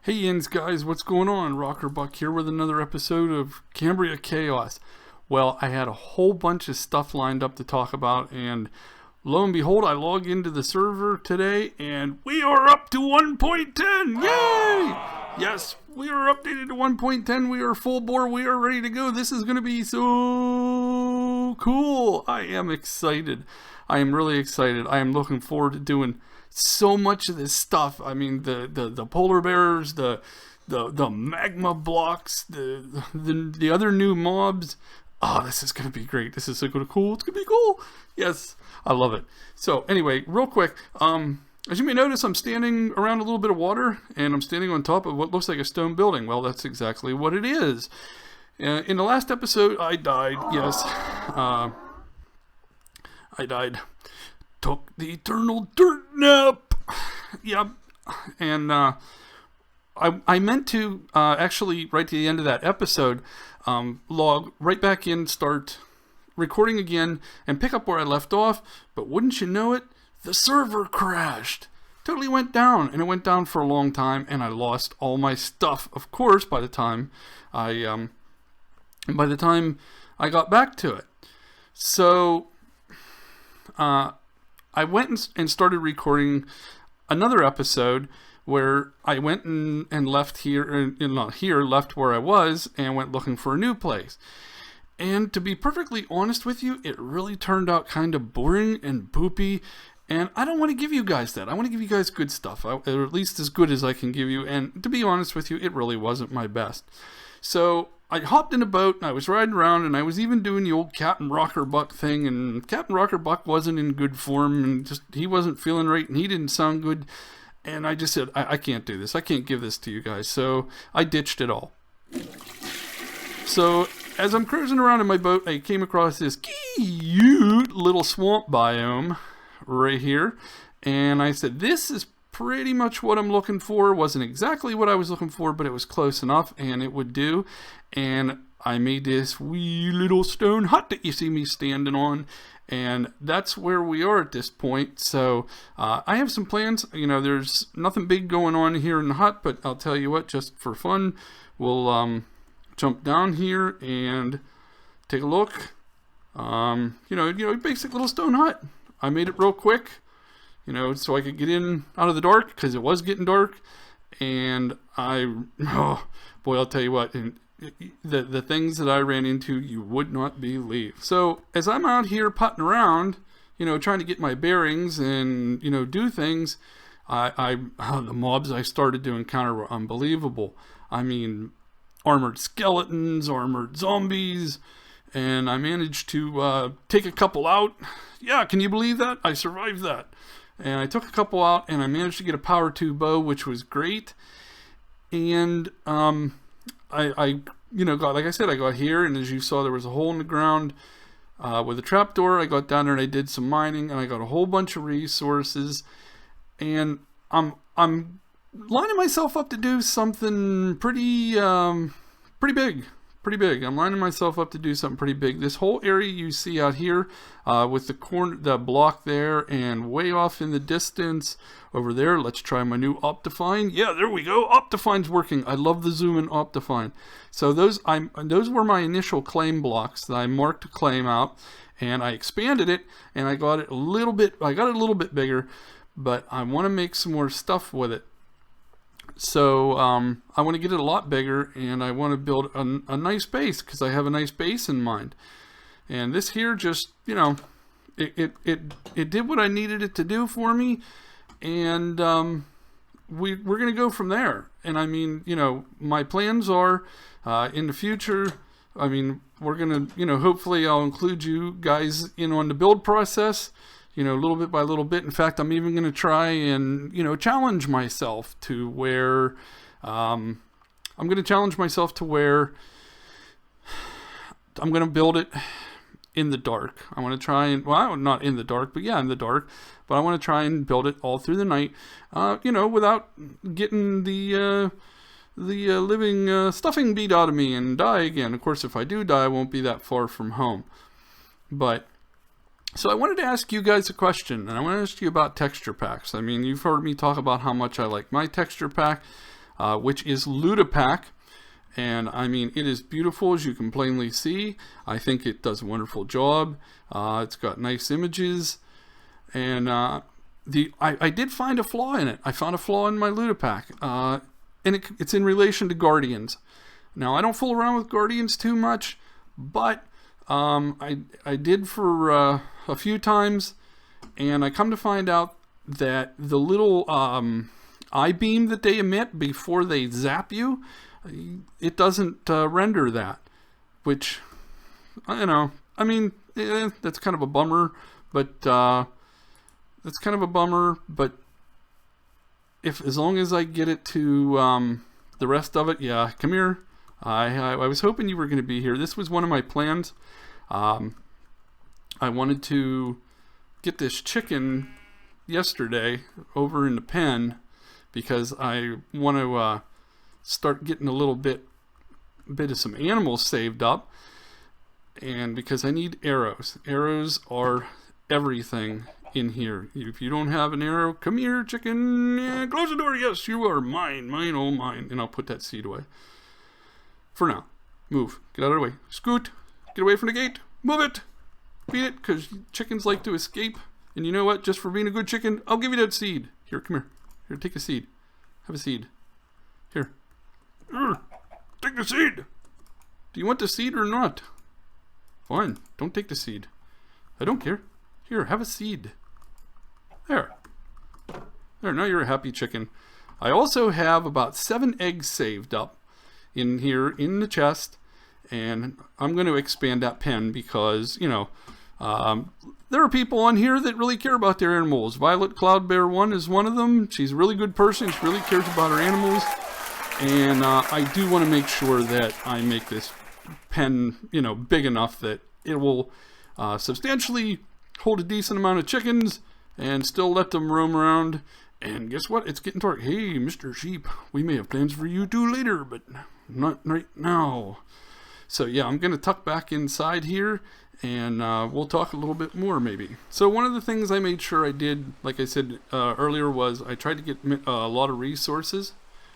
Hey Yins guys, what's going on? RockerBuck here with another episode of Cambria Chaos. Well, I had a whole bunch of stuff lined up to talk about, and lo and behold, I log into the server today, and we are up to 1.10! Yay! Yes, we are updated to 1.10. We are full bore. We are ready to go. This is going to be so cool. I am excited. I am really excited. I am looking forward to doing so much of this stuff. I mean, the polar bears, the magma blocks, the other new mobs. Oh, this is gonna be great. This is so cool. It's gonna be cool. Yes, I love it. So anyway, real quick, as you may notice, I'm standing around a little bit of water, and I'm standing on top of what looks like a stone building. Well, that's exactly what it is. In the last episode, I died. Yes, I died. Took the eternal dirt nap. Yep. And I meant to actually, right to the end of that episode, log right back in, start recording again, and pick up where I left off. But wouldn't you know it, the server crashed. Totally went down, and it went down for a long time, and I lost all my stuff. Of course, by the time I got back to it. So I went and started recording another episode where I went and left here, not here, left where I was, and went looking for a new place. And to be perfectly honest with you, it really turned out kind of boring and boopy, and I don't want to give you guys that. I want to give you guys good stuff, or at least as good as I can give you, and to be honest with you, it really wasn't my best. So I hopped in a boat, and I was riding around, and I was even doing the old Captain RockerBuck thing, and Captain RockerBuck wasn't in good form, and he wasn't feeling right, and he didn't sound good, and I just said, I can't do this. I can't give this to you guys, so I ditched it all. So as I'm cruising around in my boat, I came across this cute little swamp biome right here, and I said, this is pretty much what I'm looking for. Wasn't exactly what I was looking for, but it was close enough, and it would do. And I made this wee little stone hut that you see me standing on, and that's where we are at this point. So I have some plans. You know, there's nothing big going on here in the hut, but I'll tell you what, just for fun, we'll jump down here and take a look. You know, basic little stone hut. I made it real quick, you know, so I could get in out of the dark, because it was getting dark. And oh boy, I'll tell you what, and the things that I ran into, you would not believe. So as I'm out here putting around, you know, trying to get my bearings and, you know, do things, the mobs I started to encounter were unbelievable. I mean, armored skeletons, armored zombies, and I managed to take a couple out. Yeah, can you believe that? I survived that. And I took a couple out, and I managed to get a power 2 bow, which was great. And I you know, got, like I said, I got here, and as you saw, there was a hole in the ground with a trapdoor. I got down there and I did some mining, and I got a whole bunch of resources. And I'm lining myself up to do something pretty big. Pretty big. I'm lining myself up to do something pretty big. This whole area you see out here with the block there, and way off in the distance over there, let's try my new Optifine. Yeah, there we go. Optifine's working. I love the zoom in Optifine. So those were my initial claim blocks that I marked a claim out, and I expanded it, and I got it a little bit bigger, but I want to make some more stuff with it. So I want to get it a lot bigger, and I want to build a nice base, because I have a nice base in mind. And this here just, you know, it did what I needed it to do for me, and we're going to go from there. And I mean, you know, my plans are in the future, I mean, we're going to, you know, hopefully I'll include you guys in on the build process, you know, little bit by little bit. In fact, I'm even going to try and, you know, challenge myself to where, I'm going to challenge myself to where I'm going to build it in the dark. I want to try and, well, not in the dark, but yeah, in the dark. But I want to try and build it all through the night, you know, without getting the living stuffing beat out of me and die again. Of course, if I do die, I won't be that far from home. But So I wanted to ask you guys a question, and I want to ask you about texture packs. I mean, you've heard me talk about how much I like my texture pack. which is Ludapack. And I mean, it is beautiful, as you can plainly see. I think it does a wonderful job. It's got nice images. And I did find a flaw in it. I found a flaw in my Ludapack. And it's in relation to Guardians. Now, I don't fool around with Guardians too much, but I did for a few times. And I come to find out that the little I-beam that they emit before they zap you, it doesn't render that, which, you know, I mean, that's kind of a bummer, but as long as I get it to the rest of it, yeah, come here. I was hoping you were going to be here. This was one of my plans. I wanted to get this chicken yesterday over in the pen because I want to start getting a little bit of some animals saved up, and because I need arrows. Arrows are everything in here. If you don't have an arrow, come here, chicken. Yeah, close the door. Yes, you are mine, oh mine. And I'll put that seed away for now. Move. Get out of the way. Scoot. Get away from the gate. Move it. Beat it, because chickens like to escape. And you know what? Just for being a good chicken, I'll give you that seed. Here, come here. Here, take a seed. Have a seed. Here. Take the seed. Do you want the seed or not? Fine. Don't take the seed. I don't care. Here, have a seed. There. There, now you're a happy chicken. I also have about 7 eggs saved up in here in the chest. And I'm going to expand that pen because, you know, there are people on here that really care about their animals. Violet Cloudbear 1 is one of them. She's a really good person. She really cares about her animals. And I do want to make sure that I make this pen, you know, big enough that it will substantially hold a decent amount of chickens and still let them roam around. And guess what? It's getting dark. Hey, Mr. Sheep, we may have plans for you too later, but not right now. So yeah, I'm going to tuck back inside here, and we'll talk a little bit more maybe. So one of the things I made sure I did, like I said earlier, was I tried to get a lot of resources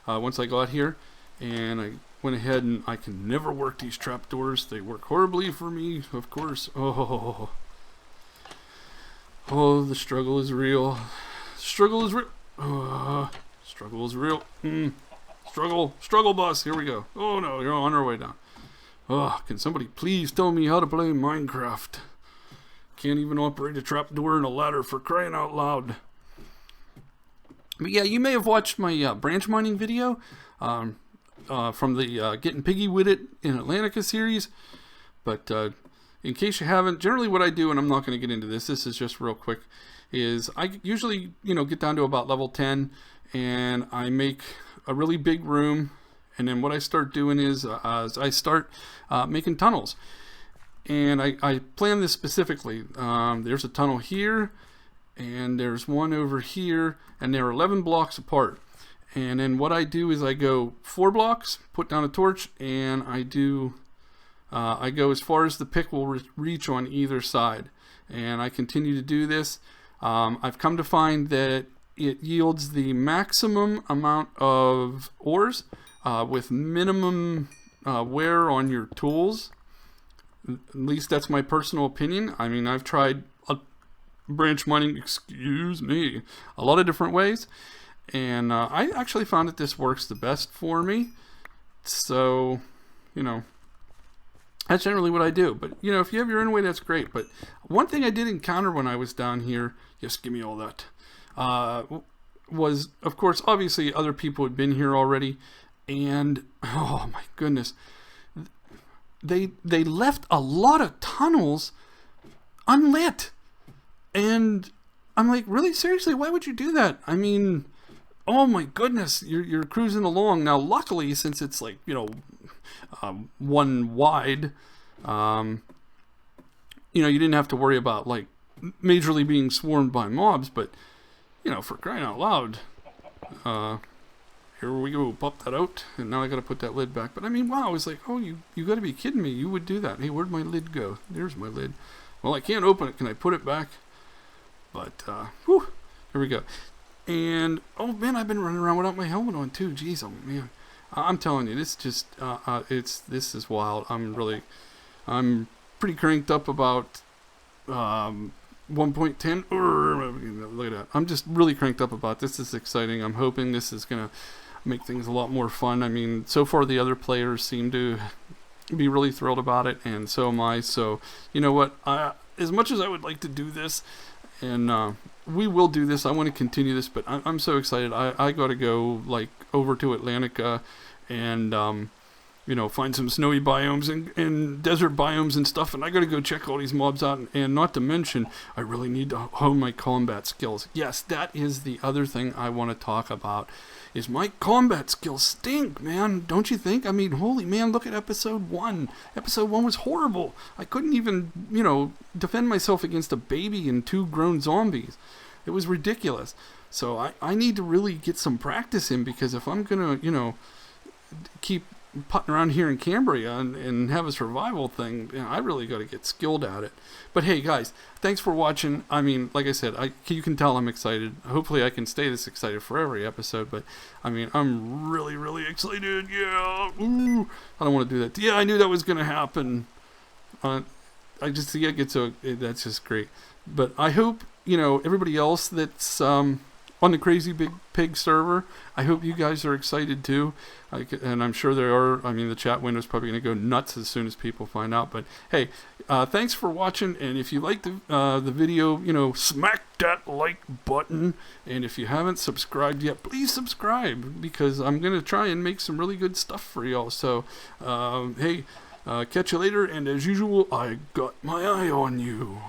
once I got here, and I went ahead and I can never work these trapdoors. They work horribly for me, of course. Oh, the struggle is real. Struggle is real. Struggle is real. Struggle bus. Here we go. Oh no, you're on our way down. Oh, can somebody please tell me how to play Minecraft? Can't even operate a trapdoor and a ladder, for crying out loud. But yeah, you may have watched my branch mining video from the Getting Piggy With It in Atlantica series. But in case you haven't, generally what I do, and I'm not going to get into this, this is just real quick, is I usually, you know, get down to about level 10 and I make a really big room. And then what I start doing is I start making tunnels. And I plan this specifically. There's a tunnel here, and there's one over here, and they're 11 blocks apart. And then what I do is I go 4 blocks, put down a torch, and I go as far as the pick will reach on either side. And I continue to do this. I've come to find that it yields the maximum amount of ores with minimum wear on your tools. At least that's my personal opinion. I mean, I've tried branch mining, a lot of different ways, and I actually found that this works the best for me. So, you know, that's generally what I do. But, you know, if you have your own way, that's great. But one thing I did encounter when I was down here, yes, give me all that, was, of course, obviously other people had been here already. And, oh my goodness, they left a lot of tunnels unlit. And I'm like, really? Seriously? Why would you do that? I mean, oh my goodness, you're cruising along. Now, luckily, since it's like, you know, one wide, you know, you didn't have to worry about, like, majorly being swarmed by mobs. But, you know, for crying out loud, here we go, pop that out, and now I gotta put that lid back. But I mean, wow, I was like, oh, you gotta be kidding me, you would do that. Hey, where'd my lid go? There's my lid. Well, I can't open it, can I put it back? But, whew, here we go. And oh man, I've been running around without my helmet on too. Jeez, oh man, I'm telling you, this just this is wild. I'm pretty cranked up about 1.10. Look at that. I'm just really cranked up about this. This is exciting. I'm hoping this is gonna make things a lot more fun. I mean, so far the other players seem to be really thrilled about it, and so am I. So you know what? As much as I would like to do this, and we will do this. I want to continue this, but I'm so excited. I got to go like over to Atlantica and find some snowy biomes and desert biomes and stuff. And I got to go check all these mobs out. And not to mention, I really need to hone my combat skills. Yes, that is the other thing I want to talk about. Is my combat skills stink, man? Don't you think? I mean, holy man, look at episode 1. Episode 1 was horrible. I couldn't even, defend myself against a baby and 2 grown zombies. It was ridiculous. So I need to really get some practice in, because if I'm going to, keep putting around here in Cambria and have a survival thing, I really got to get skilled at it. But hey guys, thanks for watching. I mean, like I said, you can tell I'm excited. Hopefully I can stay this excited for every episode, but I mean, I'm really, really excited. Yeah. Ooh. I don't want to do that. Yeah, I knew that was going to happen. I just get so, that's just great. But I hope, everybody else that's on the Crazy Big Pig server, I hope you guys are excited too. And I'm sure they are. I mean, the chat window is probably going to go nuts as soon as people find out. But hey, thanks for watching. And if you liked the video, smack that like button. And if you haven't subscribed yet, please subscribe, because I'm going to try and make some really good stuff for y'all. So, hey, catch you later. And as usual, I got my eye on you.